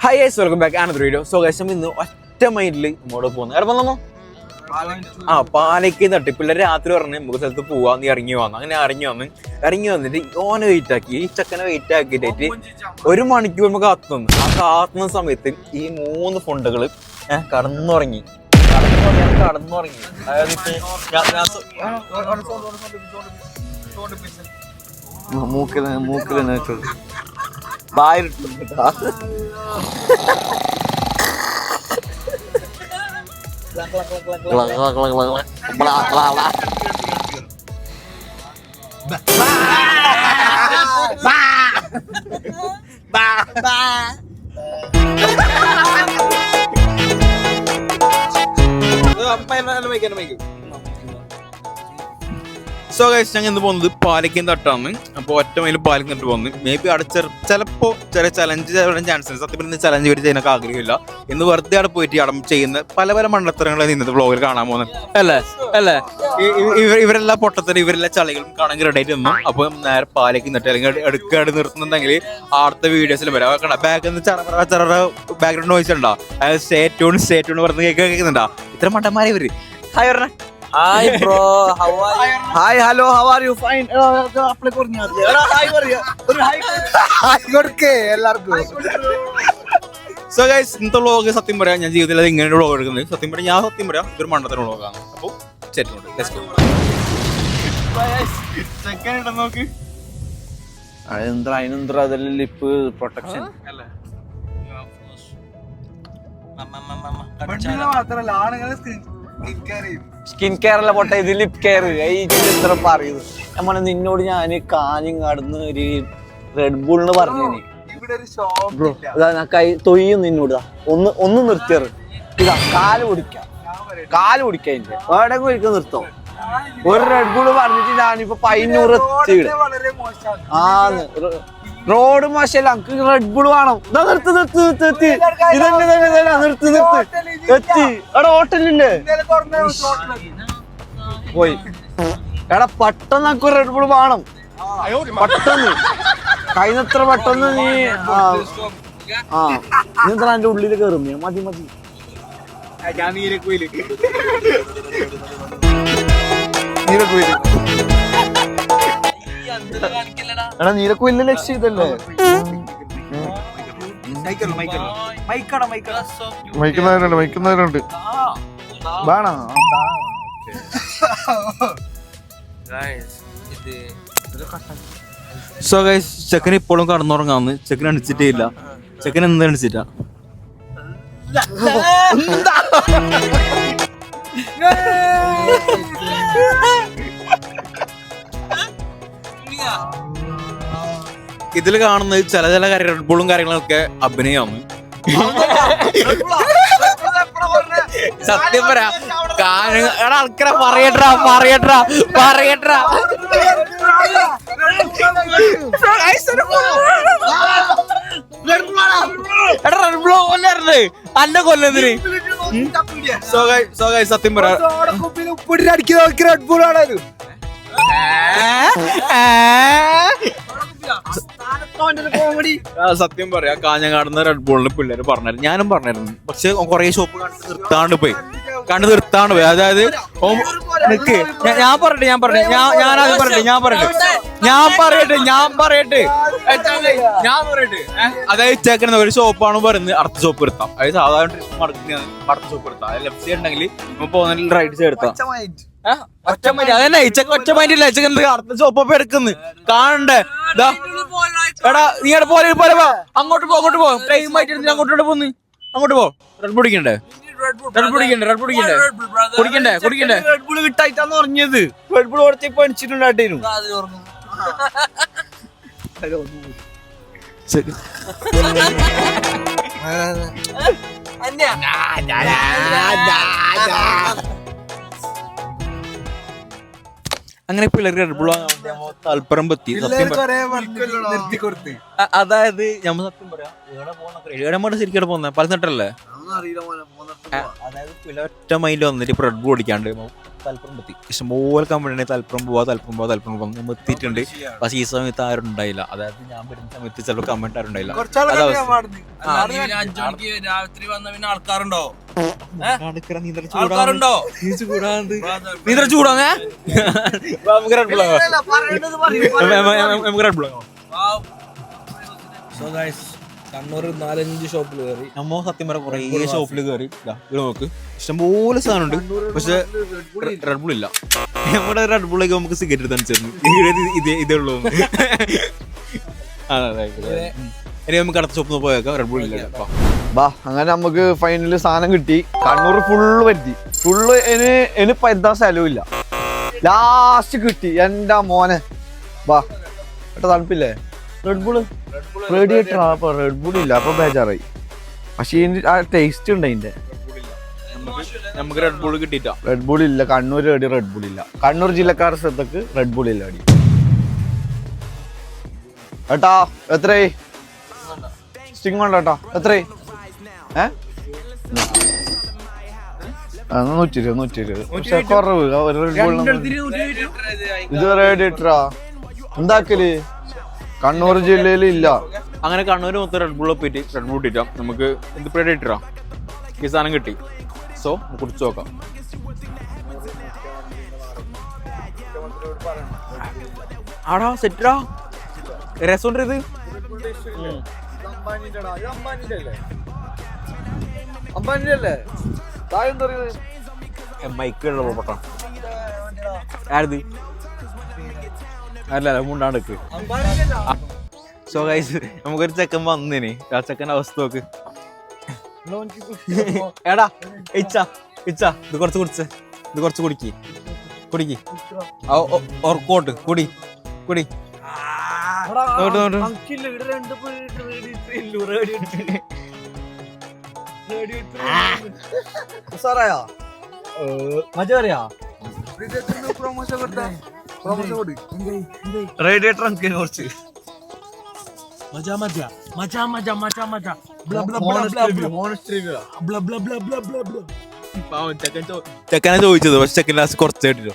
Hi guys, welcome back to another video. So guys, ഇന്ന് ഒറ്റ മൈൻഡിൽ നമ്മോട് പോകുന്നത് എവിടെ വന്നോ പാലയ്ക്ക് തട്ടി പിള്ളേർ രാത്രി പറഞ്ഞ് നമുക്ക് സ്ഥലത്ത് പോവാ നീ ഇറങ്ങി വന്നു. അങ്ങനെ ഇറങ്ങി വന്നിട്ട് ഓനെ വെയിറ്റ് ആക്കി ഈ ചക്കനെ വെയിറ്റ് ആക്കിയിട്ട് 1 മണിക്കൂർ നമുക്ക് കാത്തുന്ന സമയത്ത് ഈ 3 ഫണ്ടുകൾ കടന്നുറങ്ങി. അതായത് മൂക്കില് ബായിട്ടാ സോ ഗൈസ് ഞങ്ങൾ ഇന്ന് പോകുന്നത് പാലയ്ക്കും തട്ടാണ്. അപ്പോൾ ഒറ്റ മൈൽ പാലയ്ക്കും തട്ട് പോകുന്നത് മേ ബി അവിടെ ചിലപ്പോൾ ചെറിയ ചലഞ്ച് ചാൻസ്. സത്യം പറഞ്ഞ ചലഞ്ച് വരെ ചെയ്യാനൊക്കെ ആഗ്രഹമില്ല. ഇന്ന് വെറുതെ അവിടെ പോയിട്ട് അവിടെ ചെയ്യുന്ന പല മണ്ടത്തരങ്ങളും ഇന്നത്തെ വ്ളോഗിൽ കാണാൻ പോകുന്നത് അല്ലേ ഇവരെല്ലാം പൊട്ടത്തരം ഇവരെല്ലാം ചളികളും കാണാൻ റെഡി ആയിട്ട് നിന്നു. അപ്പോൾ നേരെ പാലയ്ക്കും തട്ട് അല്ലെങ്കിൽ എടുക്കാണ്ട് നിർത്തുന്നുണ്ടെങ്കിൽ അടുത്ത വീഡിയോസിൽ വരാം. ബാക്കിൽ നിന്ന് ചെറ ബാക്ക്ഗ്രൗണ്ട് വോയിസ് ഉണ്ടോ? അതായത് സ്റ്റേ ട്യൂൺ പറഞ്ഞ് കേൾക്കുന്നുണ്ടോ? ഇത്ര മണ്ടന്മാരെ ഇവര്. ഹായ് പറഞ്ഞ Hi bro, how are you? Hi, hello, how are you? Fine. Apply korniya. Hi paraya. Oru hi kodke ellarku. So guys, ഇന്നത്തെ വ്ളോഗ് സത്യം പറയാം ഞാൻ ജീവിതത്തിൽ ഇങ്ങനെ വ്ളോഗ് എടുക്കുന്നത്. സത്യം പറയാം ഇതൊരു മണ്ടത്തരം വ്ളോഗാണ്. അപ്പോൾ സെറ്റ് ലെറ്റ്സ് ഗോ. ചെക്കൻ ഇട നോക്ക്. അതിനെന്താ അതല്ല ലിപ്പ് പ്രൊട്ടക്ഷൻ അല്ലേ? മാത്രല്ല ആണുങ്ങളെ സ്കിൻ കെയർ അല്ല പൊട്ട, ഇത് ലിപ് കെയർ. ഇത്ര പറയുന്നത് നമ്മളെ നിന്നോട് ഞാൻ കാഞ്ഞും കടന്ന് ഒരു റെഡ് ബുളിന് പറഞ്ഞു കൈ തൊയ്യും നിന്നോട് ഒന്ന് നിർത്തിയറ് ഇതാ കാല് പിടിക്കാം അതിന്റെ വേടെങ്കിൽ ഒരിക്കൽ നിർത്തോ. ഒരു റെഡ് ബുള് പറഞ്ഞിട്ട് ഞാനിപ്പോ 500 ആന്ന് റോഡ് മോശമല്ല. നമുക്ക് റെഡ് ബുൾ വേണം. നിർത്തി എടാ ഹോട്ടലില്ലേ പോയി എടാ പെട്ടെന്ന് നമുക്ക് റെഡ് ബുൾ വേണം. പെട്ടെന്ന് കഴിഞ്ഞത്ര പെട്ടെന്ന് നീ നീന്താ എന്റെ ഉള്ളിൽ കയറും. മതി നീലക്കുയില് എടാ നീലക്കുയിലിന്റെ ലക്ഷ്യം ഇതല്ലേ? മൈക്കുന്നവരുണ്ട് വേണോ? സോ ഗൈസ് ചെക്കൻ ഇപ്പോഴും കടന്നുറങ്ങാന്ന്. ചെക്കൻ അടിച്ചിട്ടേ ഇല്ല. ചെക്കൻ എന്താ അടിച്ചിട്ടാ? ഇതിൽ കാണുന്നത് ചില റെഡ് ബുളും കാര്യങ്ങളൊക്കെ അഭിനയമാണ്. സത്യം പറയാ ആൾക്കാരെ പറയട്ടാ അന്നെ കൊല്ലതിന്. സത്യം പറയാ സത്യം പറയാ കാഞ്ഞങ്ങാടുന്ന റെഡ് ബുളിന് പിള്ളേര് പറഞ്ഞായിരുന്നു. ഞാനും പറഞ്ഞായിരുന്നു. പക്ഷെ കൊറേ ഷോപ്പ് കണ്ടു നിർത്താണ്ട് പോയി. അതായത് ഞാൻ പറയട്ടെ അതായത് ചേക്കണ ഒരു ഷോപ്പാണ് പറയുന്നത് അടുത്ത ഷോപ്പ് എടുത്താം. അതായത് സാധാരണ അടുത്ത ഷോപ്പ് എടുത്താം. അതായത് ലെഫ്റ്റ് സൈഡ് ഉണ്ടെങ്കിൽ പോകുന്ന റൈറ്റ് സൈഡ് എടുത്താം. അതന്നെ ഒറ്റ മൈൻഡില്ല. അടുത്ത ഷോപ്പ് എടുക്കുന്നു കാണണ്ടേ? എടാ നീ പോലെ അങ്ങോട്ട് പോ ടൈം ആയിട്ട് അങ്ങോട്ട് പോന്ന് അങ്ങോട്ട് പോ. റെഡ് പിടിക്കണ്ടേ? റെഡ് ബുൾ കിട്ടായിട്ടാന്ന് പറഞ്ഞത്. റെഡ് ബുൾ കൊടുത്ത് പണിച്ചിട്ടുണ്ടായിരുന്നു. അങ്ങനെ പിള്ളേർ റെഡ് ബുൾ താല്പര്യം പറ്റി. അതായത് ഞമ്മ സത്യം പറയാം ഏഴാമത് ശരിക്കും പോകുന്ന പല നട്ടല്ലേ? അതായത് പിള്ളേർ ഒറ്റ മൈൻഡ് വന്നിട്ട് റെഡ് ബുൾ ഓടിക്കാണ്ട് തലപ്പുറം എത്തി. ഇഷ്ടംപോലെ കമ്പനി തലപ്പുറം പോവാ നമ്മൾ എത്തിയിട്ടുണ്ട്. പക്ഷേ ഈ സമയത്ത് ആരും ഉണ്ടായില്ല. അതായത് ഞാൻ വരുന്ന സമയത്ത് ചിലപ്പോൾ കമന്റ് ആരും ഉണ്ടായില്ല. രാത്രി വന്ന പിന്നെ ആൾക്കാരുണ്ടോ? ചൂടാന്നേ കണ്ണൂർ 4-5 ഷോപ്പിൽ കയറി. നമ്മ സത്യം പറയാം കുറേ ഷോപ്പിൽ കയറി. ഇവിടെ നോക്ക് ഇഷ്ടംപോലെ സാധനമുണ്ട്. പക്ഷെ റെഡ് ബുൾ ഇല്ല. നമ്മുടെ റെഡ് ബുള്ളൊക്കെ നമുക്ക് സിഗരറ്റ് തനിച്ചിരുന്നു. ഇതേ ഉള്ളൂ. ഇനി നമുക്ക് അടുത്ത ഷോപ്പിൽ പോയേക്കാം. റെഡ് ബുൾ ഇല്ല. ബാ അങ്ങനെ നമുക്ക് ഫൈനല് സാധനം കിട്ടി. കണ്ണൂർ ഫുള്ള് പറ്റി. ഫുള്ള് ഇനി പരുതാൻ സ്ഥലവും ഇല്ല. ലാസ്റ്റ് കിട്ടി എന്റെ മോനെ. ബാ ഏട്ടാ തണുപ്പില്ലേ? Red bull radiator. അപ്പൊ റെഡ് ബുൾ ഇല്ല. അപ്പൊ ബേജാറായി. പക്ഷെ ഇതിന്റെ ആ ടേസ്റ്റ് ഉണ്ട് അതിന്റെ. നമുക്ക് റെഡ് ബുൾ കിട്ടിയിട്ടാ. റെഡ് ബുൾ ഇല്ല കണ്ണൂർ. റെഡ് ബുൾ ഇല്ല. കണ്ണൂർ ജില്ലക്കാരുടെ ശ്രദ്ധക്ക് റെഡ് ബുൾ ഇല്ല. അടി ഏട്ടാ എത്രയായി? സ്റ്റിങ് വേണ്ട ഏട്ടാ. എത്രയായി? 120. പക്ഷെ കുറവ്. ഇത് റേഡിയേറ്ററാ എന്താക്കല്? കണ്ണൂർ ജില്ലയിൽ ഇല്ല. അങ്ങനെ കണ്ണൂർ മൊത്തം റെഡ് ബുൾ പോയിട്ട് റെഡ് ബുൾ ഇട്ടാ. നമുക്ക് എന്ത് പ്രേഡിയേറ്ററാ ഈ സാധനം കിട്ടി. സോ കുടിച്ചു നോക്കാം. ആടാ സെറ്റാ രസമുണ്ട് ഇത്. മൈക്ക് പൊട്ടാ ആരത്? അല്ല മുണ്ടാണ്ടക്ക്. സോ ഗൈസ് നമുക്കൊരു ചെക്കൻ വന്നേനെ. ആ ചെക്കൻ്റെ അവസ്ഥ നോക്ക്. എടാ ഇച്ച ഇത് കുറച്ച് കുടിച്ച്. ഇത് കുറച്ച് കുടിക്ക് ഓർക്കോട്ട് കുടി. റേഡിയേറ്റർ കുറച്ച് ചെക്കനെ ചോദിച്ചത്. പക്ഷെ ചെക്കൻ ലാസ്റ്റ് കുറച്ച് കേട്ടില്ലോ.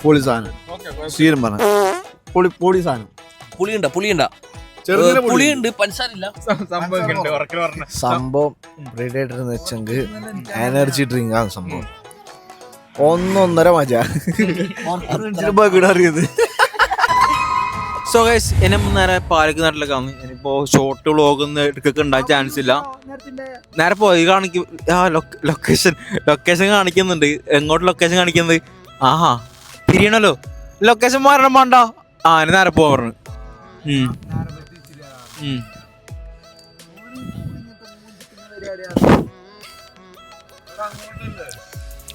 പൊളി സാധനം. സീരം പറഞ്ഞ പൊളി സാധനം. പുളിയുണ്ട് പഞ്ചസാരില്ല. സംഭവം റേഡിയേറ്റർ എന്ന് വെച്ചെങ്കിൽ എനർജി ഡ്രിങ്ക് ആണ് സംഭവം. 1.5 മജ അറിയത്. സോ ഗൈസ് എന്നെ നേരെ പാലക്ക് നാട്ടിലേക്ക് വന്നു. ഇനിയിപ്പോ ഷോർട്ട് വ്ളോഗ് ഒന്നും എടുക്കൊക്കെ ഉണ്ടാകാൻ ചാൻസ് ഇല്ല. നേരെ പോയി കാണിക്കും. ലൊക്കേഷൻ കാണിക്കുന്നുണ്ട്. എങ്ങോട്ട് ലൊക്കേഷൻ കാണിക്കുന്നത്? ആഹാ തിരിയണല്ലോ. ലൊക്കേഷൻ മാറണം വേണ്ട. നേരെ പോവാ പറഞ്ഞു.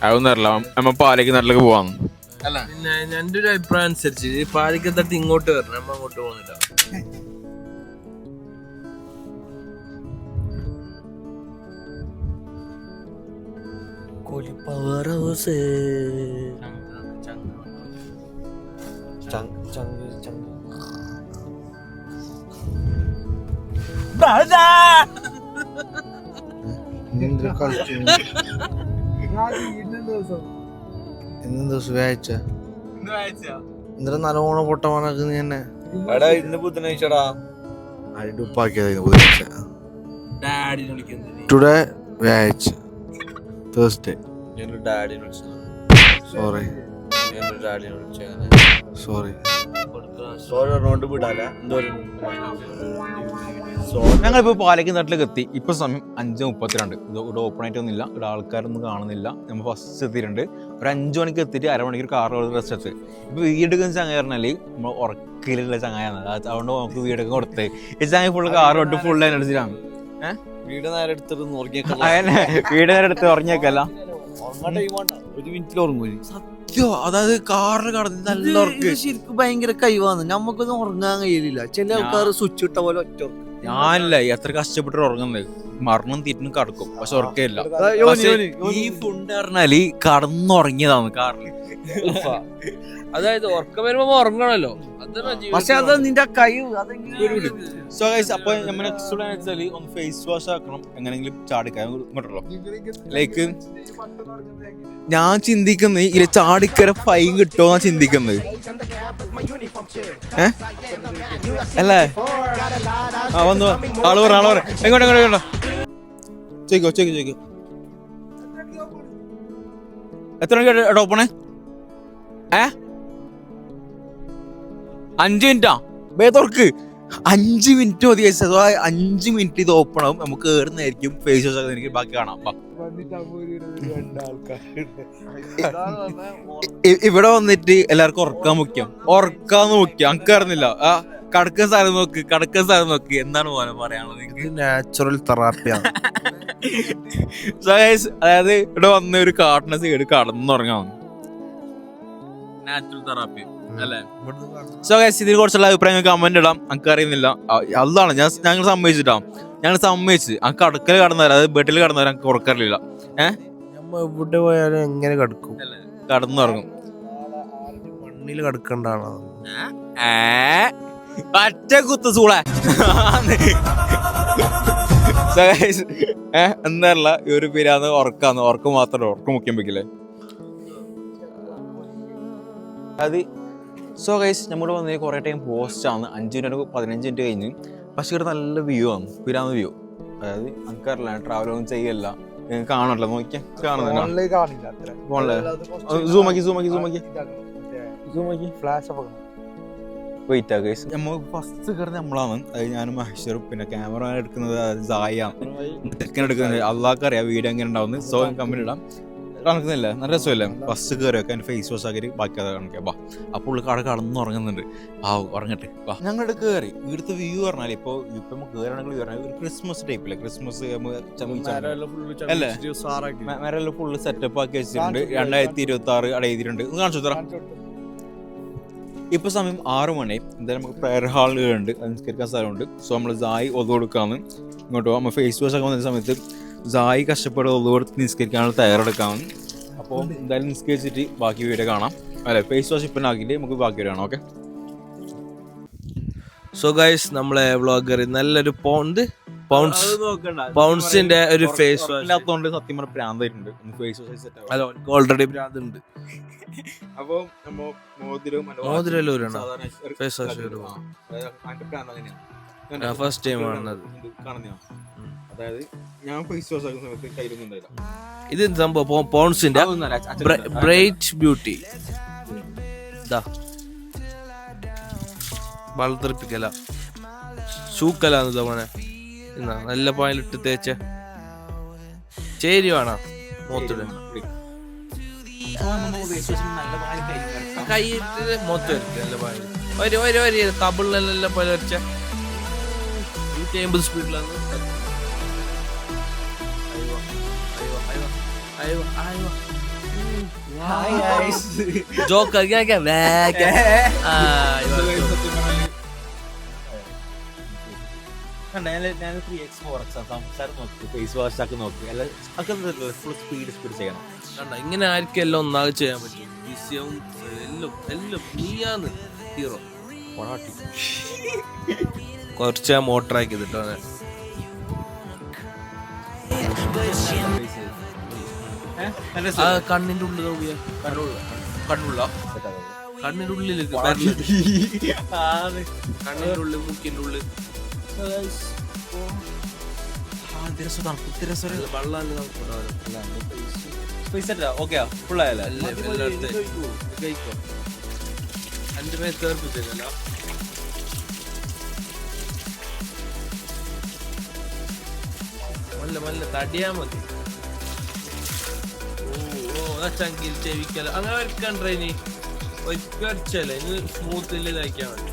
അതൊന്നും അറിയില്ല. നമ്മ പാലക്ക് നാട്ടിലേക്ക് പോവാന്ന്. അല്ല പിന്നെ എന്റെ ഒരു അഭിപ്രായം അനുസരിച്ച് പാലിക്കത്തടുത്ത് ഇങ്ങോട്ട് വരണം. നമ്മ അങ്ങോട്ട് പോകുന്നില്ല. ഇന്നലെ നല്ലോണം പൊട്ടമാണക്ക് നീ എന്നെ. ഇന്ന് ബുധനാഴ്ചടാ. Today വ്യാഴ്ച Thursday. ഡാഡിനെ വിളിച്ചു. സോറി ഡാഡിനെ വിളിച്ചു. സോറി നോട്ട് വിടാല. ഞങ്ങളിപ്പോൾ പാലക്ക് നാട്ടിലേക്ക് എത്തി. ഇപ്പൊ സമയം 5:32. ഇവിടെ ഓപ്പൺ ആയിട്ടൊന്നുമില്ല. ഇവിടെ ആൾക്കാരൊന്നും കാണുന്നില്ല. നമ്മൾ ഫസ്റ്റ് എത്തിയിട്ടുണ്ട്. ഒരു 5 മണിക്ക് എത്തിയിട്ട് അരമണിക്കൂർ കാർ റെസ്റ്റ് എടുത്ത്. ഇപ്പൊ വീടെടുക്കുന്ന ചങ്ങായി പറഞ്ഞാല് നമ്മൾ ഉറക്കിലുള്ള ചങ്ങായാണ്. അതുകൊണ്ട് നമുക്ക് വീടൊക്കെ കൊടുത്ത് ഈ ചങ്ങായി ഫുള്ള് കാർ തൊട്ട് ഫുൾ എനർജിയിലാണ്. വീട് നേരെ എടുത്തിട്ട് വീട് നേരെ എടുത്ത് ഉറങ്ങിയേക്കല്ല. 1 മിനിറ്റിൽ ഉറങ്ങൂലി. അതായത് കാറിൽ കടന്ന് നല്ല ഉറക്ക്. ശരിക്കും ഭയങ്കര കൈവാന്ന്. നമുക്കൊന്നും ഉറങ്ങാൻ കഴിയില്ല. ചില ആൾക്കാർ സ്വിച്ച് ഇട്ട പോലെ ഒറ്റ. ഞാനില്ല എത്ര കഷ്ടപ്പെട്ട് ഉറങ്ങുന്നത്. മരണം തിരിഞ്ഞും കടക്കും, പക്ഷെ ഉറക്കമില്ല. യോനി, പക്ഷെ യോനി, ഈ ഫുഡ് പറഞ്ഞാല് കടന്നുറങ്ങിയതാണ് കാറിൽ. അതായത് ഉറക്കം വരുമ്പോ ഉറങ്ങണല്ലോ, പക്ഷെ അത് നിന്റെ കൈ സോ ഗൈസ്, അപ്പൊ നമ്മൾ നെക്സ്റ്റ് പ്ലാൻ വെച്ചാൽ ഒന്ന് ഫേസ് വാഷ് ആക്കണം, എങ്ങനെയെങ്കിലും ചാടിക്കാൻ ഇങ്ങോട്ടല്ലോ. ലൈക്ക് ഞാൻ ചിന്തിക്കുന്നത് ഇതിൽ ചാടിക്കര ഫൈൻ കിട്ടുമോ എന്നാ ചിന്തിക്കുന്നത്. അല്ലേ? ആ വന്നു, ആള് പറ എങ്ങോട്ടോ ചോദിക്കോ എത്ര മണിക്ക് ഓപ്പണേ? 5 മിനിറ്റാ തുറക്ക്. 5 മിനിറ്റ് മതി. 5 മിനിറ്റ് ഇത് ഓപ്പൺ ആവും, നമുക്ക് കേറുന്നതായിരിക്കും. ഫേസ് വാഷ് ഒക്കെ എനിക്ക് ബാക്കി കാണാം. ഇവിടെ വന്നിട്ട് എല്ലാവർക്കും ഉറക്കാൻ മുഖ്യം, അനക്കറിഞ്ഞില്ല. കടക്കുന്ന സ്ഥലം നോക്ക്. എന്താണ് പോലെ പറയാനുള്ളത്? നാച്ചുറൽ തെറാപ്പിയാണ്. അതായത് ഇവിടെ വന്ന ഒരു കാട്ടിന സൈഡ് കടന്നുറങ്ങാൻ നാച്ചുറൽ തെറാപ്പി അല്ലേ? സോ ഗൈസ്, ഇതിനെ കുറിച്ചുള്ള അഭിപ്രായങ്ങൾ കമന്റ് ഇടാം. നമുക്ക് അറിയുന്നില്ല, അതാണ് ഞങ്ങൾ സമ്മതിച്ചിട്ടാ. ആ കടക്കൽ കടന്നവരാ, അത് ബെഡിൽ കടന്നവരാ, നമുക്ക് ഉറക്കറില്ല. എവിടെ പോയാലും എങ്ങനെ കിടക്കും? കടന്നുറങ്ങും. മണ്ണിൽ കിടക്കണ്ടാണോ? പറ്റ കുത്ത് സൂളെ. എന്താ ഈ ഒരു പിരാന്ന് ഉറക്കം മാത്രമേ ഉറക്കം മുഖ്യം വെക്കില്ലേ അത്. സോ ഗൈസ്, നമ്മൾ വന്നത് കുറേ ടൈം പോസ്റ്റാണ്, 5 മിനിറ്റ് 15 മിനിറ്റ് കഴിഞ്ഞ്. പക്ഷെ ഇവിടെ നല്ല വ്യൂ ആണ്, പിരാന്ന് വ്യൂ. അതായത് നമുക്കറിയില്ല, ട്രാവലൊന്നും ചെയ്യല്ല, കാണണല്ലോ. നോക്കിയാ കാണുന്നില്ല. വെയിറ്റ് ആ ഗൈസ്, നമ്മൾ ഫസ്റ്റ് കയറുന്നത് നമ്മളാണ്. അത് ഞാനും മഹേശ്വറും, പിന്നെ ക്യാമറ എടുക്കുന്നത് സായാണ്, എടുക്കുന്നത് അള്ളാഹ്ക്കറിയാം വീഡിയോ എങ്ങനെ ഉണ്ടാവുന്നത്. സോ കമ്പനി ഇടാം. കണക്കുന്നില്ല, നല്ല രസമല്ലേ? ഫസ്റ്റ് കയറി വെക്കാൻ ഫേസ് വാഷ് ആക്കി ബാക്കി അത് കണക്കാം. ബാ, അപ്പോൾ കട കടന്നുറങ്ങുന്നുണ്ട്. ഉറങ്ങട്ടെ. ബാ, ഞങ്ങളുടെ കയറി ഇവിടുത്തെ വ്യൂ പറഞ്ഞാൽ ഇപ്പോൾ കയറണമെങ്കിൽ പറഞ്ഞാൽ ഒരു ക്രിസ്മസ് ടൈപ്പില്ലേ, ക്രിസ്മസ് അല്ലേ? മരെല്ലാം ഫുള്ള് സെറ്റപ്പ് ആക്കി വെച്ചിട്ടുണ്ട്. 2026 അവിടെ എഴുതിയിട്ടുണ്ട്. കാണിച്ചു തരാം. ഇപ്പൊ സമയം 6 മണി. എന്തായാലും നമുക്ക് പ്രയർ ഹാളുകളുണ്ട്, അനുസ്കരിക്കാൻ സ്ഥലമുണ്ട്. സോ നമ്മൾ സായി ഒതു കൊടുക്കാമെന്ന് ഇങ്ങോട്ട് പോകാം. നമ്മൾ ഫേസ് വാഷ് ഒക്കെ വന്ന സമയത്ത് സായി കഷ്ടപ്പെട്ട് ഒതു കൊടുത്ത് നിസ്കരിക്കാനുള്ള തയ്യാറെടുക്കാമെന്ന്. അപ്പോൾ എന്തായാലും നിസ്കരിച്ചിട്ട് ബാക്കി വീഡിയോ കാണാം. അല്ലെ, ഫേസ് വാഷ് ഇപ്പം ആക്കിയിട്ട് നമുക്ക് ബാക്കി വീഡിയോ കാണാം. ഓക്കെ. സോ ഗൈസ്, നമ്മളെ വ്ളോഗർ നല്ലൊരു പൗണ്ട്സിന്റെ ഒരു ഫേസ് വാഷ് ഇല്ലാത്തതുകൊണ്ട് സത്യം പറഞ്ഞ പ്രാന്തായിട്ടുണ്ട്. ഫേസ് വാഷ് സെറ്റ് അല്ല, ഓൾറെഡി പ്രാന്തുണ്ട്. അപ്പൊ ഫേസ് വാഷ് ഫസ്റ്റ് ടൈം കാണുന്നത്. അതായത് ഞാൻ ഫേസ് വാഷ് ആക്കുന്ന സമയത്ത് കയ്യിലൊന്നും ഉണ്ടായില്ല. ഇത് സംഭവം പോൺസിന്റെ ബ്രൈറ്റ് ബ്യൂട്ടി. വളർത്തിപ്പിക്കല സൂക്കലാന്ന് മോനെ. നല്ല പായലിട്ട് തേച്ച ചേരി വേണ മൊത്തം കൈയിട്ട് മൊത്തം നല്ല പായൽ കബിളിലെല്ലാം പോലെ വരച്ച 150 സ്പീഡിലാണ്. ജോക്ക് ഇങ്ങനെ ആർക്കും എല്ലാം ഒന്നാകെ ചെയ്യാൻ പറ്റും. വിഷയവും എല്ലാം നീയാന്ന് ഹീറോ. കുറച്ച് മോട്ടറാക്കി കിട്ടോ. കണ്ണിന്റെ ഉള്ളിൽ നോക്കിയ കണ്ണിന്റെ ഉള്ളിൽ കണ്ണിന്റെ ഉള്ളിൽ മൂക്കിന്റെ ഉള്ളിൽ എന്റെ മേൽ കേർപ്പിച്ചല്ലോ. മല്ല തടിയാ മതി. ചങ്കിൽ ചെവിക്കല അങ്ങനെ വരക്കണ്ടേ? ഇനി ഒരിക്കലേ ഇനി സ്മൂത്തിൽ ഇതാക്കിയാ മതി.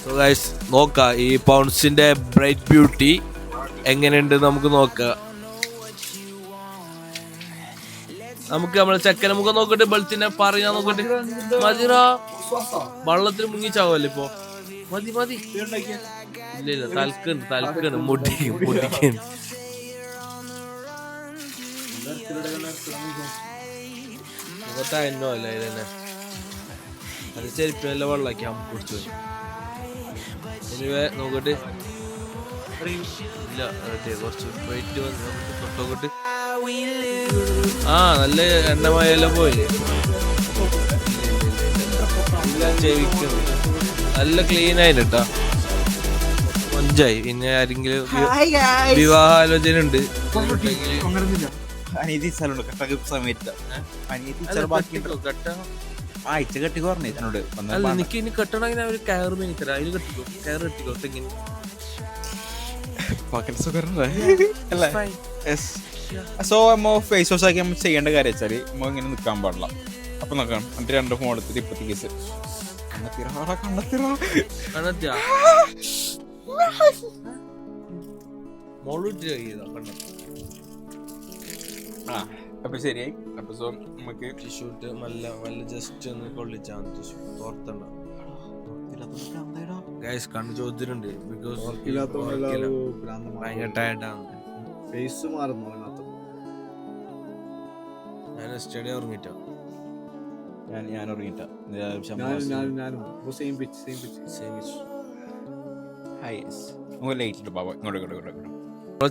സോ ഗൈസ്, നോക്കാം ഈ പൗണ്ട്സിന്റെ ബ്രൈറ്റ് ബ്യൂട്ടി എങ്ങനെയുണ്ട് നമുക്ക് നോക്കാം. നമുക്ക് നമ്മളെ ചെക്കനെ മുഖം നോക്കട്ടെ, ബെൽറ്റിനെ പറയാൻ നോക്കട്ടെ. മതിരാ, വള്ളത്തിൽ മുങ്ങി ചാവല്ലേ ഇപ്പൊ. മതി മതി. ഇല്ല ഇല്ല, തൽക്കണ് മുടിക്കാൻ. മുഖത്തായിരുന്നോ അല്ല ഇതന്നെ. അത് ചെരുപ്പിനല്ല വെള്ളാക്കി നമുക്ക് കുടിച്ചു. നോക്കട്ടെ. ഇല്ല കുറച്ച് വെയിറ്റ് വന്ന് തൊട്ടോക്കട്ട്. ആ നല്ല എണ്ണമയെല്ലാം പോയി. ചെവിക്കുന്നു നല്ല ക്ലീൻ ആയിട്ടാ, കൊഞ്ചായി. പിന്നെ ആരെങ്കിലും വിവാഹാലോചന ഉണ്ട് ആഴ്ച കെട്ടി പറഞ്ഞോട്. അല്ല എനിക്ക് ഇനി കെട്ടണമെങ്കിൽ ഒരു കയറ് മേനിത്തരാം, അതിൽ കെട്ടിക്കോ, കയറ് കെട്ടിക്കോ തെങ്ങിന്. സോ നമ്മ ഫേസ് വാഷ് ആക്കി നമ്മൾ ചെയ്യേണ്ട കാര്യം വെച്ചാല് നമ്മ ഇങ്ങനെ നിൽക്കാൻ പാടില്ല. അപ്പൊ നോക്കാം, എന്നിട്ട് 2 ഫോൺ എടുത്തിട്ട് ഇപ്പത്തെ കേസ് അപ്പൊ ശരിയായി. അപ്പൊ സോ നമുക്ക് ടിഷ്യൂ ഇട്ട് നല്ല ജസ്റ്റ് ഒന്ന് കൊള്ളിച്ചാൽ ടിഷ്യൂ തോർത്തണ്ട. ഗൈസ് കണ്ണ് ചോദിച്ചിട്ടുണ്ട്, ബിക്കോസ് ഭയങ്കര ടയർഡാണ്. ഫേസ് മാറുന്നു. ഞാൻ സ്റ്റഡി ഉറങ്ങിട്ടോ. ഞാൻ ഉറങ്ങിട്ട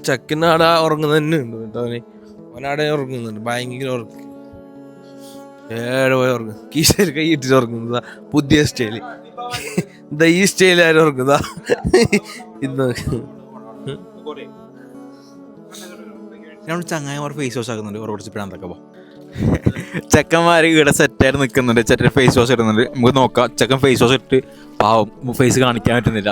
ചെക്കന് ആടെ ഉറങ്ങുന്ന തന്നെ ഉണ്ട് കേട്ടോ. അവനാടെ ഉറങ്ങുന്നുണ്ട്, ഭയങ്കര ഉറങ്ങും. ഏടെ പോയി ഉറങ്ങും, കീശയിൽ കൈ ഇട്ടിട്ട് ഉറങ്ങുന്നതാ പുതിയ സ്റ്റൈല്. എന്താ ഈ സ്റ്റൈൽ ആരും ഉറങ്ങുന്നതാ ഇന്ന്. ചങ്ങായിമാർ ഫേസ് വാഷ് ആക്കുന്നുണ്ട്, കുറച്ച് പിഴാന്തൊക്കെ പോ. ചെക്കന്മാര് ഇവിടെ സെറ്റായിട്ട് നിൽക്കുന്നുണ്ട്, ചെറ്റ ഫേസ് വാഷ് ഇടുന്നുണ്ട്. നമുക്ക് നോക്കാം. ചെക്കൻ ഫേസ് വാഷ് ഇട്ട് പാവം ഫേസ് കാണിക്കാൻ പറ്റുന്നില്ല.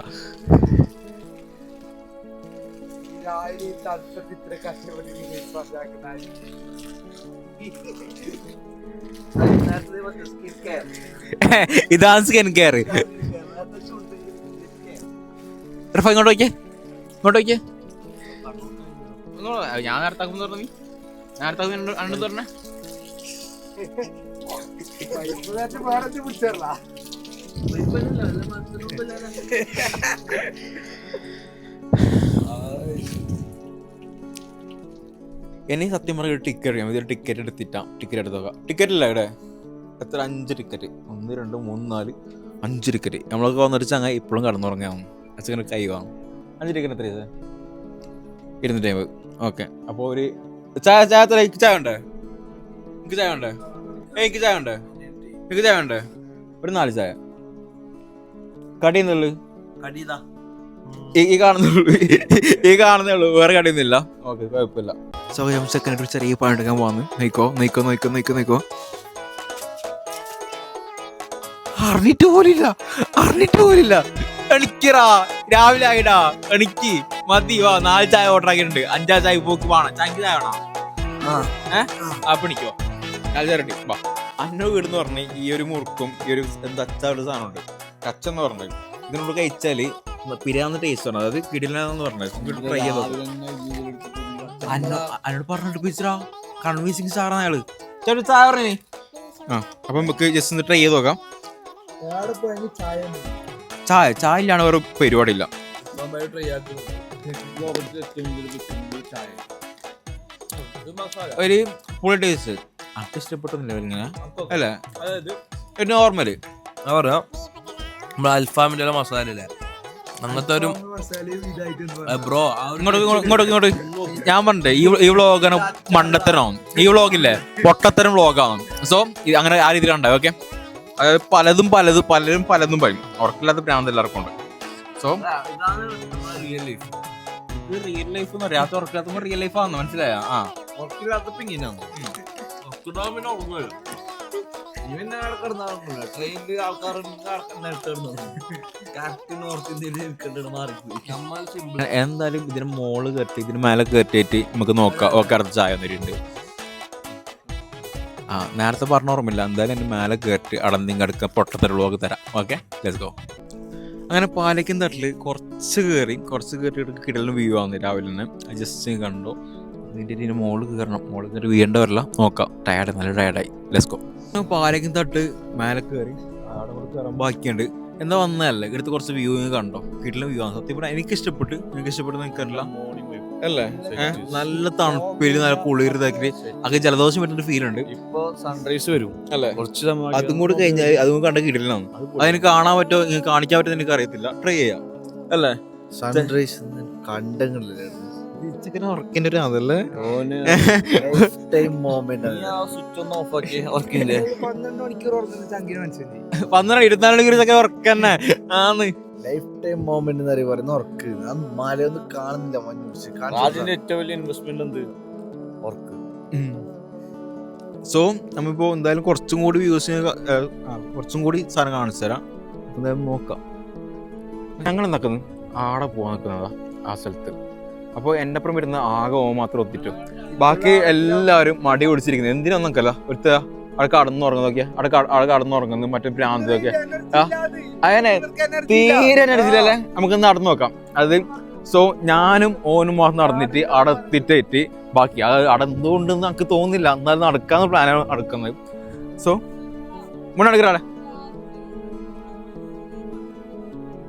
ഇതാണ് സ്കിൻ കെയർ. ഇങ്ങോട്ട് നോക്കിയേ, ഇങ്ങോട്ട് നോക്കിയേ. ഞാൻ നേരത്താക്കും പറഞ്ഞു, നേരത്താക്കും അണ്ണു പറഞ്ഞേ. ഇനി സത്യം പറഞ്ഞ ടിക്കറ്റ് അറിയാം. ഇതൊരു ടിക്കറ്റ് എടുത്തിട്ടാ, ടിക്കറ്റ് എടുത്തോക്കാം. ടിക്കറ്റ് ഇല്ല ഇവിടെ എത്ര? 5 ടിക്കറ്റ്. 1 2 3 4 5 ടിക്കറ്റ്. നമ്മളൊക്കെ വന്നിട്ട് ചങ്ങായി ഇപ്പോഴും കടന്നുറങ്ങാവും. അച്ഛനെ കൈ വാങ്ങും. 5 ടിക്കറ്റ് എത്ര? 250. ഓക്കെ. അപ്പോൾ ഒരു ചായ എത്ര? എനിക്ക് ചായ ഉണ്ടേ, എനിക്ക് ചായ ഉണ്ടേ, എനിക്ക് ചായ ഉണ്ടേ, എനിക്ക് ചായ ഉണ്ടേ. ഒരു 4 ചായ. കടിയുന്നുള്ളു ഈ കാണുന്നുള്ളൂ, വേറെ കടിയൊന്നുമില്ല. ഓക്കെ, കുഴപ്പമില്ല. സോ ഞാൻ സെക്കൻഡ് ചെറിയ പണിയെടുക്കാൻ പോകുന്നു. നോക്കോ. അറിഞ്ഞിട്ട് പോലില്ല. എണിക്കറാ, രാവിലെ ആയിടാ, എണിക്ക് മതി. വാ, 4 ചായ ഓർഡർ ആക്കിയിട്ടുണ്ട്. 5 ചായ പോക്ക് വേണം. ചായക്ക് ചായ വേണോ? അപ്പൊ എണിക്കോ, 4 ചായ റെഡി. വാ. അന്നോ വീടെന്ന് പറഞ്ഞ് ഈ ഒരു മുറുക്കും ഈ ഒരു അച്ചാട് സാധനമുണ്ട്, കച്ചെന്ന് പറഞ്ഞത്. ഇതിനോട് കഴിച്ചാല് പിരാന്ന ടേസ്റ്റ് ആണ്. അതായത് കിടിലെന്ന് പറഞ്ഞത് ട്രൈ ചെയ്തോ. എന്നോട് പറഞ്ഞിട്ട് പിടിച്ചാ കൺവീൻസിങ് സാറാണ് അയാള്. ചേട്ടൻ ചായ പറഞ്ഞേ. അപ്പൊ നമുക്ക് ജസ്റ്റ് ഒന്ന് ട്രൈ ചെയ്ത് നോക്കാം. ചായ ഇല്ലാണ് വേറെ പരിപാടി ഇല്ല. ഒരു പുളി ടേസ്റ്റ് അത്ര ഇഷ്ടപ്പെട്ടൊന്നുമില്ല ഇങ്ങനെ അല്ലേ? നോർമല് പറയാ നമ്മളെ അൽഫാമിന്റെ മസാല ഇല്ലേ, അങ്ങനത്തെ ഒരു ബ്രോ. ഇങ്ങോട്ട് ഞാൻ പറഞ്ഞേ, ഈ വ്ളോഗാണ് മണ്ടത്തരമാണ്. ഈ വ്ളോഗില്ലേ പൊട്ടത്തരം വ്ളോഗാണ്. സോ അങ്ങനെ ആ രീതിയിൽ ഉണ്ടാവും. ഓക്കെ, അതായത് പലരും പറയും. ഉറക്കില്ലാത്ത ഭ്രാന്ത് എല്ലാവർക്കും ഉണ്ട്. സോ റിയൽ ലൈഫ് എന്ന് പറയാത്ത ഉറക്കില്ലാത്ത റിയൽ ലൈഫ് ആണെന്ന് മനസ്സിലായ? ഉറക്കില്ലാത്തപ്പോ ഇങ്ങനെയാണ്. ട്രെയിനിൽ ആൾക്കാർ എന്തായാലും ഇതിന് മോള് കയറ്റി ഇതിന് മേലെ കയറ്റിയിട്ട് നമുക്ക് നോക്കാം. ഓക്കെ, അടുത്ത ചായ വന്നിട്ടുണ്ട്. നേരത്തെ പറഞ്ഞ ഓർമ്മയില്ല. എന്തായാലും എൻ്റെ മേലെ കയറ്റി അടന്തിങ് അടുക്ക പൊട്ടത്തരുള്ളതൊക്കെ തരാം. Okay, let's go. അങ്ങനെ പാലയ്ക്കും തട്ടിൽ കുറച്ച് കയറിയിട്ട് കിടലിന് വ്യൂ ആവുന്നു. രാവിലെ തന്നെ ജസ്റ്റ് കണ്ടു. ഇതിൻ്റെ മോള് കയറണം. മോള് കയറി വീണ്ട വരില്ല, നോക്കാം. ടയർഡ്, നല്ല ടയർഡായി. Let's go. പാലക്കും തട്ട് മേലെ കയറി അവിടെ കൂടെ കയറാൻ ബാക്കിയുണ്ട്. എന്താ വന്നതല്ലേ, എടുത്ത് കുറച്ച് വ്യൂ കണ്ടോ? കിട്ടുന്ന വ്യൂ ആണ് സത്യം പറഞ്ഞാൽ. എനിക്ക് ഇഷ്ടപ്പെട്ടു എനിക്കറിയില്ല അല്ലേ. നല്ല തണുപ്പില് നല്ല കുളിർ ഇതാക്കി അത് ജലദോഷം പറ്റുന്ന ഫീൽ ഉണ്ട്. ഇപ്പൊ സൺറൈസ് വരും അല്ലേ, കുറച്ച് അതും കൂടി കഴിഞ്ഞാൽ അതും കണ്ട കിട്ടില്ലാണ്. അതിന് കാണാൻ പറ്റോ കാണിക്കാൻ പറ്റുമോ എനിക്ക് അറിയത്തില്ല. ട്രൈ ചെയ്യാം അല്ലേ. സൺറൈസ് കണ്ടങ്ങളില്ല ഉറക്കിന്റെ ഒരു അതല്ലേ സ്വിച്ച് ഒന്ന് ഓഫ് ആക്കി ഉറക്കില്ലേ 12 മണിക്കൂർ ഉറങ്ങുന്ന ചങ്കിന് മനസ്സിലായി. 12-24 മണിക്കൂർ ഉറക്ക തന്നെ ആണ്. ലൈഫ് ടൈം മൊമെന്റ് എന്ന് പറയുന്ന ഉറക്ക്. മലയൊന്നും കാണുന്നില്ല, മഞ്ഞ് ഏറ്റവും വലിയ ഇൻവെസ്റ്റ്മെന്റ് എന്ത് ഉറക്ക്. സോ നമ്മളിപ്പോ എന്തായാലും കുറച്ചും കൂടി വ്യൂസ് കുറച്ചും കൂടി സാധനം കാണിച്ചു തരാം. എന്തായാലും നോക്കാം. ഞങ്ങൾ എന്താക്കുന്നു ആടെ പോകാൻ നിൽക്കുന്നതാ ആ സ്ഥലത്ത്. അപ്പോൾ എൻ്റെ അപ്പുറം വരുന്ന ആകെ മാത്രം ഒത്തിട്ടു, ബാക്കി എല്ലാവരും മടി പിടിച്ചിരിക്കുന്നത്. എന്തിനൊന്നൊക്കെയല്ല ഒരുത്ത അവിടെ കടന്നുറങ്ങുന്നതൊക്കെ അവിടെ കടന്നുറങ്ങുന്നത് മറ്റേ ഭ്രാന്തൊക്കെ അങ്ങനെ തീരെ അടിച്ചില്ലല്ലേ. നമുക്ക് നടന്നു നോക്കാം അത്. സോ ഞാനും ഓനും മാത്രം നടന്നിട്ട് അവിടെ എത്തിയിട്ട് ബാക്കി അത് അവിടെ എന്തുകൊണ്ടെന്ന് നമുക്ക് തോന്നുന്നില്ല, എന്നാലും നടക്കാന്ന് പ്ലാനാണ് നടക്കുന്നത്. സോ മുന്നടക്കാളെ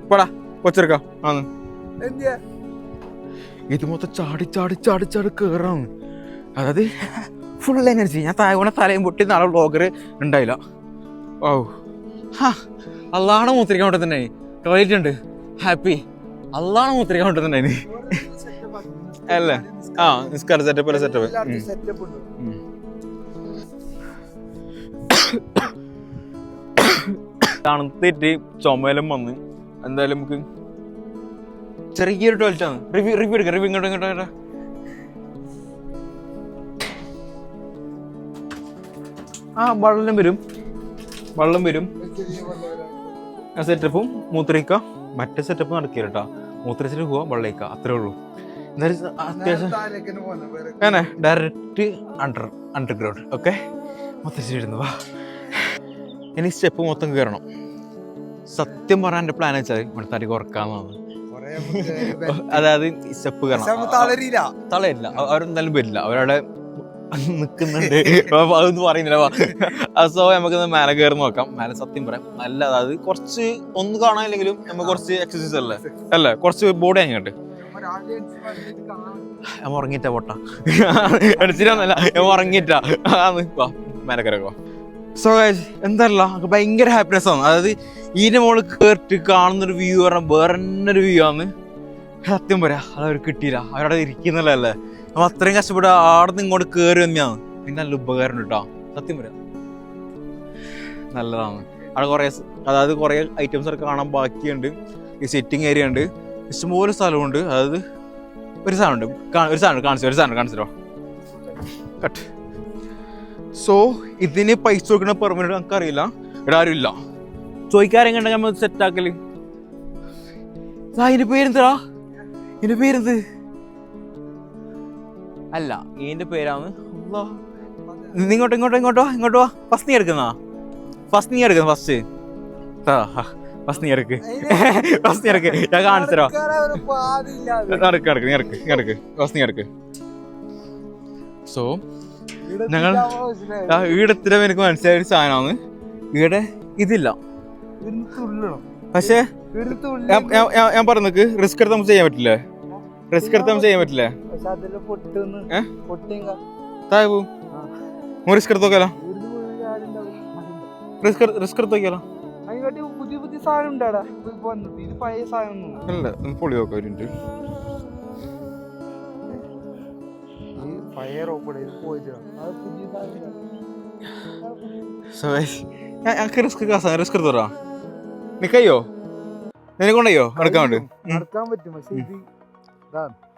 പോടാ കൊച്ചെടുക്കാം ആന്ന്. ഇത് മൊത്തം ചാടി ചാടി ചാടി ചാടി കയറാണ്. അതായത് ഫുൾ എനർജി. ഞാൻ താഴെ തലയും പൊട്ടി നാളെ വ്ളോഗർ ഉണ്ടായില്ല. ഓ അള്ളാണ് മൂത്രിക്കാൻ കൊണ്ട് തന്നെ ടോയ്ലറ്റ് ഉണ്ട്. ഹാപ്പി അള്ളാണ് മൂത്രിക്കാൻ കൊണ്ട് തന്നെ അല്ലേ. ആ നിസ്കാര സെറ്റപ്പ് അല്ല സെറ്റപ്പ്. തണുത്തിട്ട് ചുമലും വന്ന് എന്തായാലും നമുക്ക് ചെറിയൊരു ടോയ്ലറ്റ് ആണ്. റിവ്യൂ എടുക്കാം. റിവ്യൂ ഇങ്ങോട്ട് ആ വെള്ളം വരും ആ സെറ്റപ്പും മൂത്രയിക്ക. മറ്റേ സെറ്റപ്പ് നടക്കില്ല കേട്ടോ. മൂത്രച്ചിട്ട് പോവാ വെള്ളയിക്ക, അത്രേ ഉള്ളൂ. എന്തായാലും അത്യാവശ്യം അങ്ങനെ ഡയറക്റ്റ് അണ്ടർഗ്രൗണ്ട്. ഓക്കെ മൂത്രച്ചിട്ടിരുന്നു വാ. ഇനി സ്റ്റെപ്പ് മൊത്തം കയറണം. സത്യം പറയാൻ എൻ്റെ പ്ലാൻ വെച്ചാൽ ഇവിടെ തടി കുറക്കാന്നാണ്. അതായത് സ്റ്റെപ്പ് കയറണം. തളയില്ല, അവരെന്തായാലും വരില്ല, അവരവിടെ നിൽക്കുന്നുണ്ട്. അതൊന്നും പറയുന്നില്ല. സോ നമുക്ക് മേലെ കയറി നോക്കാം. മേലെ സത്യം പറയാം നല്ല, അതായത് കുറച്ച് ഒന്നും കാണാനില്ലെങ്കിലും നമുക്ക് കുറച്ച് എക്സസൈസ് അല്ലേ കുറച്ച് ബോഡി അങ്ങോട്ട്. ഞാൻ ഉറങ്ങിയിട്ടാ പൊട്ടാ അടിച്ചിട്ടൊന്നല്ല, ഞാൻ ഉറങ്ങിയിട്ടാ മേലെ കയറിക്കോ. സോ എന്തല്ല ഭയങ്കര ഹാപ്പിനെസ് ആണ്. അതായത് ഇതിന്റെ മുകളിൽ കയറിട്ട് കാണുന്നൊരു വ്യൂ പറഞ്ഞാൽ വേറെ തന്നെ ഒരു വ്യൂ ആണ്. സത്യം പറയാ അതവർ കിട്ടിയില്ല, അവരവിടെ ഇരിക്കുന്നല്ലേ. അപ്പൊ അത്രയും കഷ്ടപ്പെട്ട് ആടുന്ന് ഇങ്ങോട്ട് കയറി തന്നെയാണ്. പിന്നെ നല്ല ഉപകാരം കേട്ടോ, സത്യം പറയാം നല്ലതാണ്. അവിടെ കുറേ അതായത് കുറേ ഐറ്റംസ് ഒക്കെ കാണാൻ ബാക്കിയുണ്ട്. ഈ സിറ്റിംഗ് ഏരിയ ഉണ്ട്, ഇഷ്ടംപോലെ സ്ഥലമുണ്ട്. അതായത് ഒരു സാധനം കാണിച്ചോ കട്ട്. സോ ഇതിന് പൈസ കൊടുക്കുന്ന പെർമനന്റ് നമുക്ക് അറിയില്ല, ഇവിടെ ആരും ഇല്ല. ചോദിക്കാരും കണ്ടെങ്കിൽ നമ്മൾ സെറ്റാക്കല്. ഇതിന്റെ പേരെന്താ? ഇതിന്റെ പേരെന്ത് അല്ല, ഇതിന്റെ പേരാണ് ഇങ്ങോട്ടോ ഫസ്റ്റ് നീ എടുക്കുന്ന ഫസ്റ്റ് ഞാൻ കാണിച്ചോ. നടക്ക്. സോ ഞങ്ങൾ ഈടത്തിടെ എനിക്ക് മനസ്സിലായ ഒരു സാധനമാണ്. ഈടെ ഇതില്ല, പക്ഷേ ഞാൻ പറഞ്ഞക്ക് റിസ്ക് എടുത്ത് നമുക്ക് ചെയ്യാൻ പറ്റില്ലേ? താഴെ പോവും. റിസ്ക് എടുത്ത് നോക്കാലോ. റിസ്ക് എടുത്ത് നോക്കിയാലോ. പുതിയ സാധനം ഉണ്ടാടാ, പഴയ സാധനം അല്ല, പൊളി നോക്കാം ഒരു മിനിറ്റ്. റിസ്ക് എടുത്തോടാ. നിക്കയ്യോ നിനക്കൊണ്ടയ്യോ നടക്കാൻ വേണ്ടി നടക്കാൻ പറ്റും, പക്ഷെ ഇത്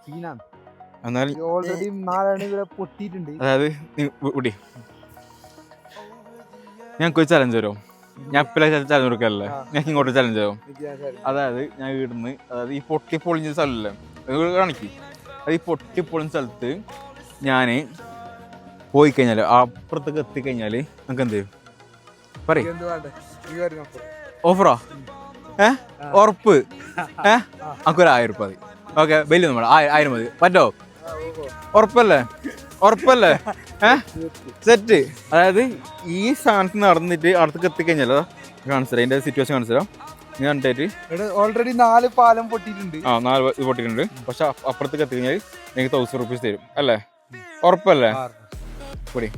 സീനാണ്. എന്നാലും ഓൾറെഡി 4 ഇവിടെ പൊട്ടിയിട്ടുണ്ട്. അതായത് ഞങ്ങൾക്ക് ഒരു ചലഞ്ച് വരും. ഞാൻ ചലഞ്ച് കൊടുക്കല്ലേ, ഞങ്ങൾക്ക് ഇങ്ങോട്ട് ചലഞ്ച് ആവും. അതായത് ഞാൻ ഇവിടുന്ന്, അതായത് ഈ പൊട്ടിപ്പൊളിഞ്ഞ സ്ഥലമല്ലേ കാണിക്ക്, അത് ഈ പൊട്ടിപ്പൊളിഞ്ഞ സ്ഥലത്ത് ഞാൻ പോയി കഴിഞ്ഞാൽ അപ്പുറത്തേക്ക് എത്തിക്കഴിഞ്ഞാൽ നമുക്ക് എന്ത് ചെയ്യും പറയും? ഓഫറോ? ഉറപ്പ്? നമുക്കൊരു 1000 രൂപ മതി. ഓക്കെ, വലിയ നമ്മൾ 1000 മതി. പറ്റോ? ഉറപ്പല്ലേ ഉറപ്പല്ലേ സെറ്റ്. അതായത് ഈ സ്ഥാനത്ത് നടന്നിട്ട് അടുത്തേക്ക് എത്തിക്കഴിഞ്ഞാലോ കാണിച്ചുതരാം, അതിന്റെ സിറ്റുവേഷൻ കാണിച്ചുതരാം. ഞാൻ കണ്ടിട്ട് ഓൾറെഡി 4 പാലം പൊട്ടിയിട്ടുണ്ട്. 4 പൊട്ടിയിട്ടുണ്ട്. പക്ഷെ അപ്പുറത്തേക്ക് എത്തിക്കഴിഞ്ഞാൽ എനിക്ക് 1000 റുപ്പീസ് തരും അല്ലേ? ഉറപ്പല്ലേ? പൊടി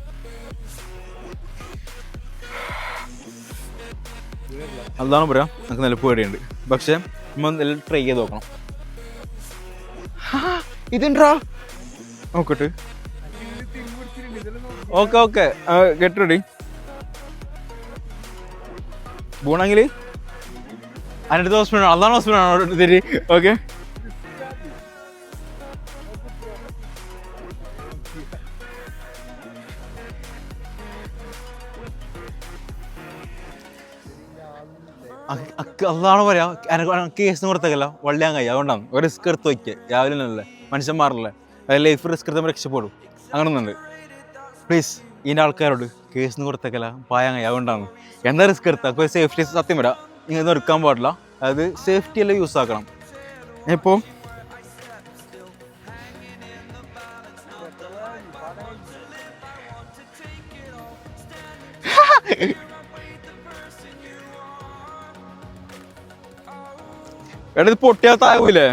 അതാണ് പറയാം, നമുക്ക് നല്ല പേടിയുണ്ട്. പക്ഷെ നമ്മൾ ട്രൈ ചെയ്ത് നോക്കണം. ഇതെന്താ നോക്കട്ടെ. Okay get ready. പോണെങ്കിൽ അതിനടുത്ത് ഹോസ്പിറ്റൽ അതാണ് ഹോസ്പിറ്റലാണോ ശരി? ഓക്കെ അതാണ് പറയാ. കേസ് കൊടുത്തേക്കല്ല വള്ളിയാൻ കഴിയും. അതുകൊണ്ടാണ് ഒരു റിസ്ക് എടുത്ത് വയ്ക്കുക. രാവിലെ അല്ലേ മനുഷ്യന്മാരല്ലേ, ലൈഫ് റിസ്ക് എടുത്ത് രക്ഷപ്പെടും. അങ്ങനൊന്നുണ്ട്. പ്ലീസ് ഇതിൻ്റെ ആൾക്കാരോട് കേസിന് കൊടുത്തേക്കല്ല പായാൻ കഴിയും. അതുകൊണ്ടാണ് എന്താ റിസ്ക് എടുത്താൽ ഒരു സേഫ്റ്റി സത്യം വരാം. ഇങ്ങനെ എടുക്കാൻ പാടില്ല. അതായത് സേഫ്റ്റി എല്ലാം യൂസ് ആക്കണം. ഇപ്പോൾ എടാ ഇത് പൊട്ടിയാൽ താഴൂലേ?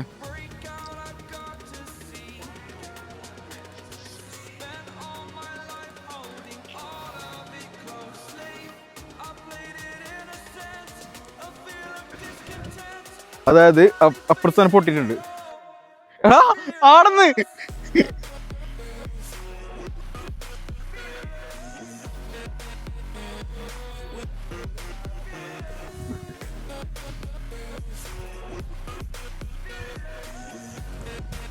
അതായത് അപ്പുറത്ത് തന്നെ പൊട്ടിയിട്ടുണ്ട്. എടാ ആടന്ന്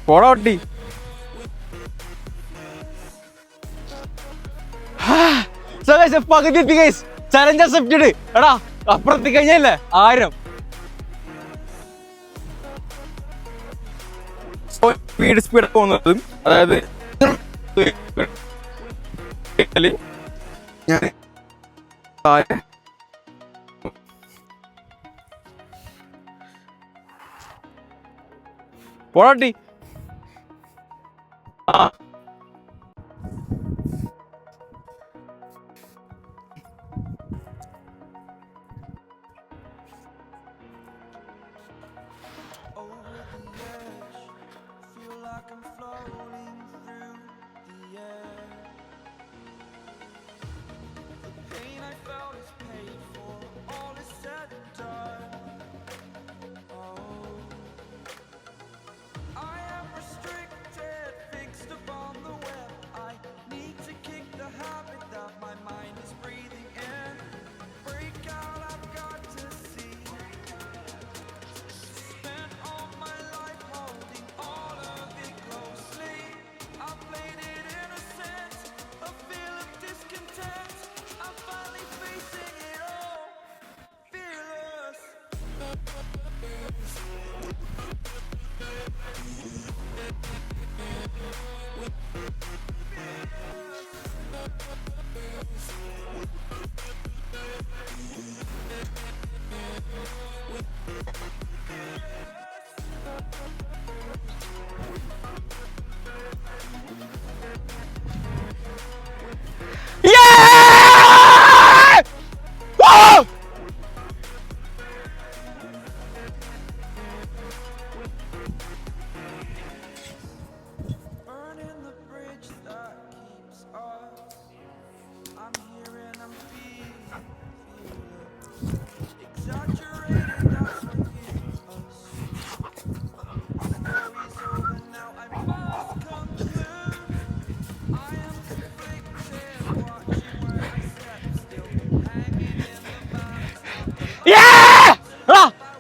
പോടാ പൊട്ടി. പകുതി എത്തി ഗൈസ്. Challenge accepted. എടാ അപ്പുറത്ത് കഴിഞ്ഞല്ലേ 1000 സ്പീഡ് പോകുന്നത്. അതായത് ഞാൻ പോടാട്ടി.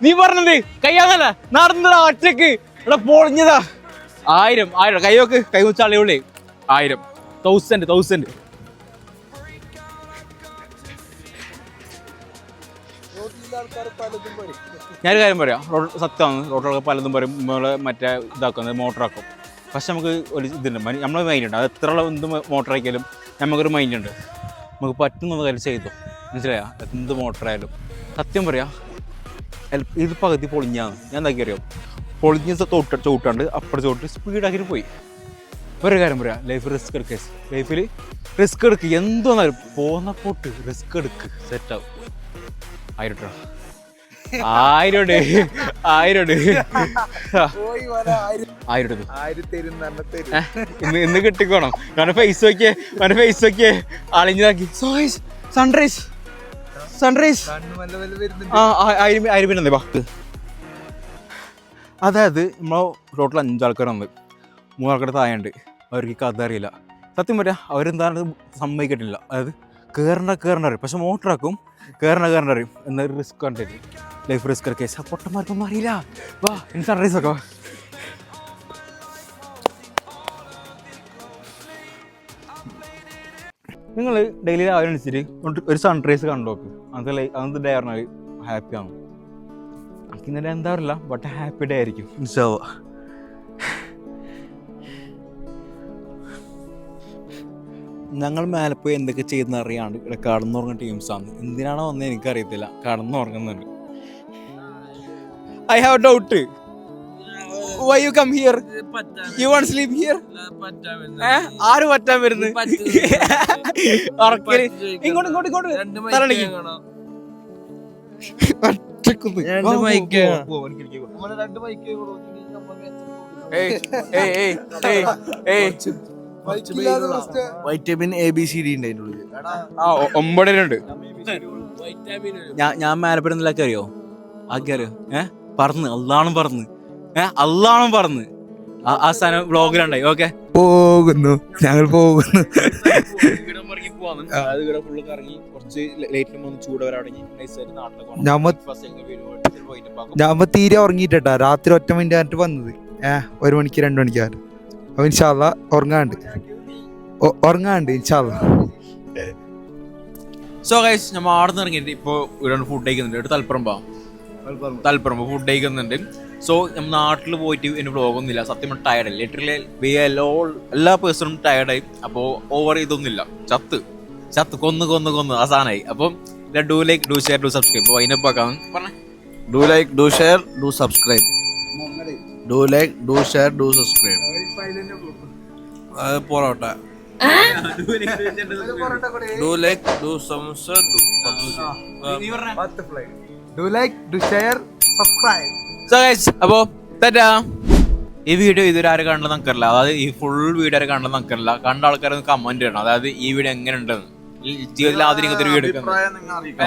നീ പറഞ്ഞത് കയ്യാന്നല്ല നടന്നതാ ഒറ്റക്ക്. ഇവിടെ പൊളിഞ്ഞതാ. 1000 കൈയോക്ക് കൈ മുച്ചാളിയുള്ളേ. 1000 1000 ഞാനൊരു കാര്യം പറയാം. സത്യമാണ്, റോഡുകളൊക്കെ പലതും പറയും നമ്മള് മറ്റേ ഇതാക്കുന്നത് മോട്ടറാക്കും. പക്ഷെ നമുക്ക് ഒരു ഇതുണ്ട്, നമ്മളെ മൈൻഡ് ഉണ്ട്. അത് എത്ര എന്ത് മോട്ടറാക്കിയാലും നമുക്കൊരു മൈൻഡ് ഉണ്ട്. നമുക്ക് പറ്റുന്നത് കാര്യം ചെയ്തു മനസ്സിലായാ. എന്ത് മോട്ടറായാലും സത്യം പറയാം ഇത് പകുതി പൊളിഞ്ഞാന്ന് ഞാൻ എന്താക്കി അറിയാം. പൊളിഞ്ഞ ചവിട്ടാണ്ട് അപ്പുറം ചവിട്ട് സ്പീഡാക്കിയിട്ട് പോയി. ഒരു കാര്യം പറയാം, ലൈഫ് റിസ്ക് എടുക്കുക. ലൈഫിൽ റിസ്ക് എടുക്കുക, എന്തോന്നാലും പോന്ന പോട്ട് റിസ്ക് എടുക്ക്, സെറ്റാവും. 1000 രൂപ 1000 ഇന്ന് കിട്ടിക്കോണം. കാരണം ഫേസ് നോക്കിയേ അളിഞ്ഞാക്കി. സൺറൈസ് ആ 1000 പിന്നെ ബാ. അതായത് നമ്മൾ ടോട്ടൽ 5 ആൾക്കാർ വന്നത്, 3 ആൾക്കാർ താഴെയുണ്ട്. അവർക്ക് കഥ അറിയില്ല. സത്യം പറയാം, അവരെന്താണ് സമ്മതിക്കിട്ടില്ല. അതായത് കയറേണ്ട അറിയും, പക്ഷെ മോട്ടറാക്കും കയറേണ്ട അറിയും. എന്നൊരു റിസ്ക് കണ്ടിട്ട് ലൈഫ് റിസ്ക് കേസ്. പൊട്ടന്മാർക്കൊന്നും അറിയില്ല. വാ ഇനി സൺറൈസ് ഒക്കെ വാ. നിങ്ങൾ ഡെയിലി രാവിലെ അനുസരിച്ച് ഒരു സൺറൈസ് കണ്ടു നോക്ക്. അന്നത്തെ ഡേ പറഞ്ഞാൽ ഹാപ്പി ആണ്. എനിക്ക് ഇന്നലെ എന്താ അറിയില്ല, ബട്ട് ഹാപ്പി ഡേ ആയിരിക്കും ഇൻഷാ അല്ലാഹ്. ഞങ്ങൾ മേലെ പോയി എന്തൊക്കെ ചെയ്യുന്ന അറിയാണ്ട് ഇവിടെ കടന്നുറങ്ങുന്ന ടീംസാണ്. എന്തിനാണോ വന്നത് എനിക്കറിയത്തില്ല, കടന്നുറങ്ങുന്നുണ്ട്. I have doubt. Why you come here? You want sleep here? ആര് പറ്റാൻ വരുന്നത്? ഇങ്ങോട്ട് തലണിക്ക് വൈറ്റമിൻ ABCD ഉണ്ട് അതിൻ്റെ ഉള്ളിൽ. 9 ഞാൻ മേലപ്പെടുന്നില്ലൊക്കെ അറിയോ? ആക്കിയറിയോ? പറന്ന് അള്ളാണും പറന്ന് ആ സാധനം വ്ളോഗിലുണ്ടായി. ഓക്കെ ഞങ്ങൾ പോകുന്നു. ഞാൻ തീരെ ഉറങ്ങിയിട്ടാ, രാത്രി 1 മിനിറ്റ് ആയിട്ട് വന്നത്. 1 മണിക്ക് 2 മണിക്കാണ്. അപ്പൊ ഇൻഷാല്ലാ ഉറങ്ങാണ്ട് ഇൻഷാല്ലാ. സോ ഗൈസ്, നമ്മൾ ആടുന്ന് ഇറങ്ങിയിട്ട് ഇപ്പോൾ ഇവിടെ ഫുഡ് കഴിക്കുന്നുണ്ട്. തലപ്പുറം ഫുഡ് കഴിക്കുന്നുണ്ട്. സോ നമ്മൾ നാട്ടിൽ പോയിട്ട് എൻ്റെ വ്ളോഗൊന്നുമില്ല. സത്യം ടയർഡായി. ലിറ്ററലി എല്ലാ പേഴ്സണും ടയർഡായി. അപ്പോൾ ഓവർ ഇതൊന്നുമില്ല. ചത്ത് കൊന്ന് ആ സാധനമായി. അപ്പം do like, do share, do subscribe. Wind up ആക്കാം പറഞ്ഞേ. Do like, do share, do subscribe. Do like, do share, do subscribe. Parotta. Do like, do subscribe, Do like, do share, subscribe. So guys, അപ്പോൾ തെറ്റാ. ഈ വീഡിയോ ഇതുവരെ ആരും കണ്ടെന്ന് നമുക്കറിയില്ല. അതായത് ഈ ഫുൾ വീഡിയോ ആരും കണ്ടെന്ന് നമുക്കറിയില്ല. കണ്ട ആൾക്കാരൊന്ന് കമന്റ് ചെയ്യണം. അതായത് ഈ വീഡിയോ എങ്ങനെ ഉണ്ടെന്ന്. ഈ ജീവിതത്തിൽ ആദ്യം ഇങ്ങനത്തെ ഒരു വീഡിയോ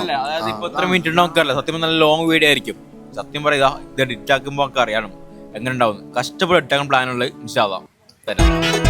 അല്ല. അതായത് ഇപ്പൊ എത്ര മിനിറ്റ് ഉണ്ടോ നമുക്കറിയില്ല. സത്യം നല്ല ലോങ് വീഡിയോ ആയിരിക്കും. സത്യം പറയുക, ഇത് എഡിറ്റ് ആക്കുമ്പോൾ നമുക്ക് അറിയണം എങ്ങനെ ഉണ്ടാവും. കഷ്ടപ്പെട്ട് ഇട്ടാക്കാൻ പ്ലാനുള്ളത് ഇൻഷാ അല്ലാഹ് തരാം.